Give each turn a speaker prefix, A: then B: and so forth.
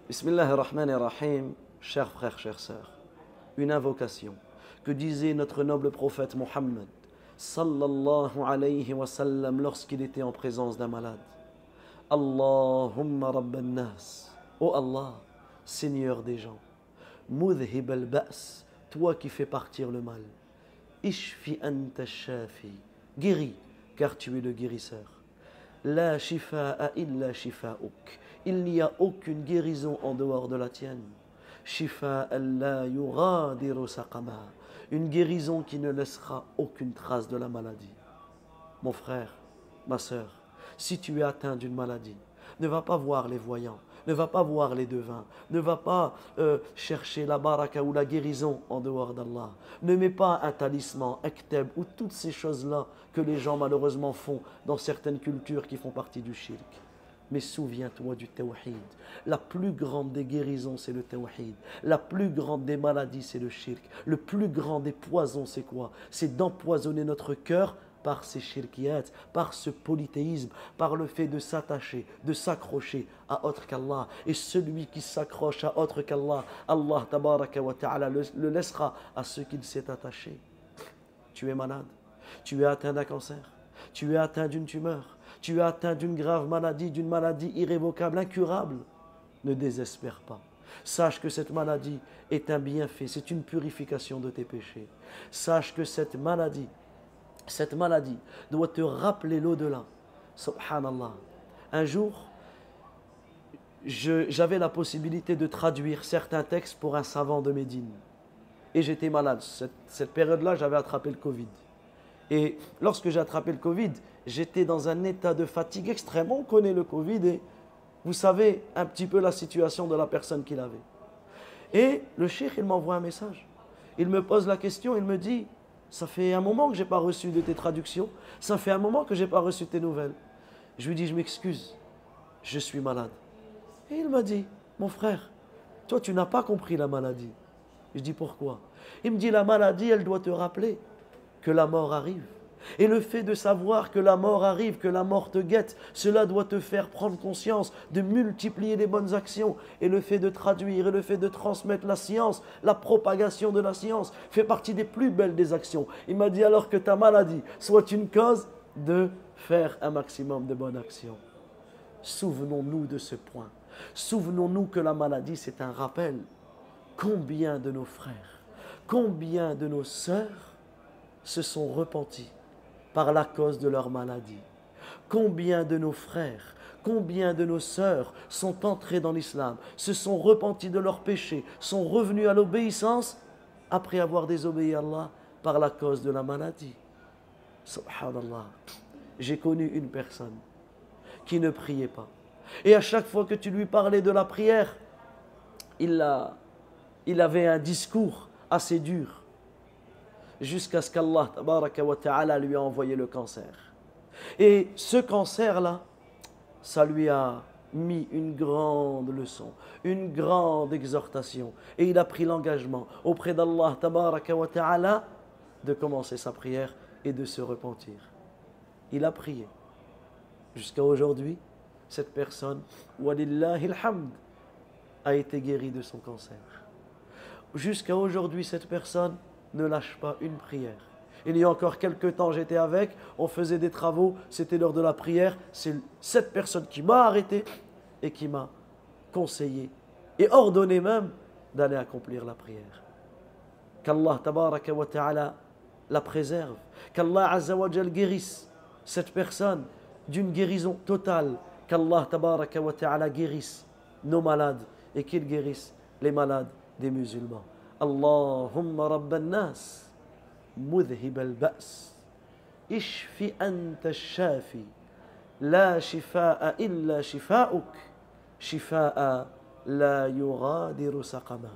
A: Bismillahirrahmanirrahim, chers frères, chères sœurs, une invocation que disait notre noble prophète Mohammed sallallahu alayhi wa sallam lorsqu'il était en présence d'un malade. Allahumma rabban nas, ô Allah, Seigneur des gens, mudhib al-ba's, toi qui fais partir le mal, ishfi anta shafi, guéris car tu es le guérisseur. La shifa'a illa shifa'uk, il n'y a aucune guérison en dehors de la tienne. Shifa'an la yughadiru saqama, une guérison qui ne laissera aucune trace de la maladie. Mon frère, ma sœur, si tu es atteint d'une maladie, ne va pas voir les voyants, ne va pas voir les devins, ne va pas chercher la baraka ou la guérison en dehors d'Allah. Ne mets pas un talisman, ekteb ou toutes ces choses-là que les gens malheureusement font dans certaines cultures qui font partie du shirk. Mais souviens-toi du tawhid. La plus grande des guérisons, c'est le tawhid. La plus grande des maladies, c'est le shirk. Le plus grand des poisons, c'est quoi? C'est d'empoisonner notre cœur par ces shirkiyat, par ce polythéisme, par le fait de s'attacher, de s'accrocher à autre qu'Allah. Et celui qui s'accroche à autre qu'Allah, Allah tabaraka wa ta'ala le laissera à ce qu'il s'est attaché. Tu es malade, tu es atteint d'un cancer, tu es atteint d'une tumeur, tu es atteint d'une grave maladie, d'une maladie irrévocable, incurable. Ne désespère pas. Sache que cette maladie est un bienfait, c'est une purification de tes péchés. Sache que cette maladie doit te rappeler l'au-delà. Subhanallah. Un jour, j'avais la possibilité de traduire certains textes pour un savant de Médine. Et j'étais malade. Cette période-là, j'avais attrapé le Covid. Et lorsque j'ai attrapé le Covid, j'étais dans un état de fatigue extrême. On connaît le Covid et vous savez un petit peu la situation de la personne qui l'avait. Et le cheikh, il m'envoie un message. Il me pose la question, il me dit, ça fait un moment que je n'ai pas reçu de tes traductions, ça fait un moment que je n'ai pas reçu tes nouvelles. Je lui dis, je m'excuse, je suis malade. Et il m'a dit, mon frère, toi tu n'as pas compris la maladie. Je dis, pourquoi? Il me dit, la maladie, elle doit te rappeler que la mort arrive. Et le fait de savoir que la mort arrive, que la mort te guette, cela doit te faire prendre conscience de multiplier les bonnes actions. Et le fait de traduire et le fait de transmettre la science, la propagation de la science, fait partie des plus belles des actions. Il m'a dit alors que ta maladie soit une cause de faire un maximum de bonnes actions. Souvenons-nous de ce point. Souvenons-nous que la maladie, c'est un rappel. Combien de nos frères, combien de nos sœurs se sont repentis par la cause de leur maladie. Combien de nos frères, combien de nos sœurs sont entrés dans l'islam, se sont repentis de leurs péchés, sont revenus à l'obéissance après avoir désobéi à Allah par la cause de la maladie. Subhanallah. J'ai connu une personne qui ne priait pas. Et à chaque fois que tu lui parlais de la prière, il avait un discours assez dur. Jusqu'à ce qu'Allah tabaraka wa ta'ala lui a envoyé le cancer. Et ce cancer-là, ça lui a mis une grande leçon, une grande exhortation. Et il a pris l'engagement auprès d'Allah tabaraka wa ta'ala de commencer sa prière et de se repentir. Il a prié. Jusqu'à aujourd'hui, cette personne, walillahi alhamd, a été guérie de son cancer. Jusqu'à aujourd'hui, cette personne ne lâche pas une prière. Il y a encore quelques temps, j'étais avec, on faisait des travaux, c'était l'heure de la prière. C'est cette personne qui m'a arrêté et qui m'a conseillé et ordonné même d'aller accomplir la prière. Qu'Allah tabaraka wa ta'ala la préserve, qu'Allah azza wa jal guérisse cette personne d'une guérison totale, qu'Allah tabaraka wa ta'ala guérisse nos malades et qu'il guérisse les malades des musulmans. Allahumma rabban nas, mudhib al-ba's, ishfi anta shafi, la shifa'a illa shifa'uk, shifa'a la yughadiru saqama.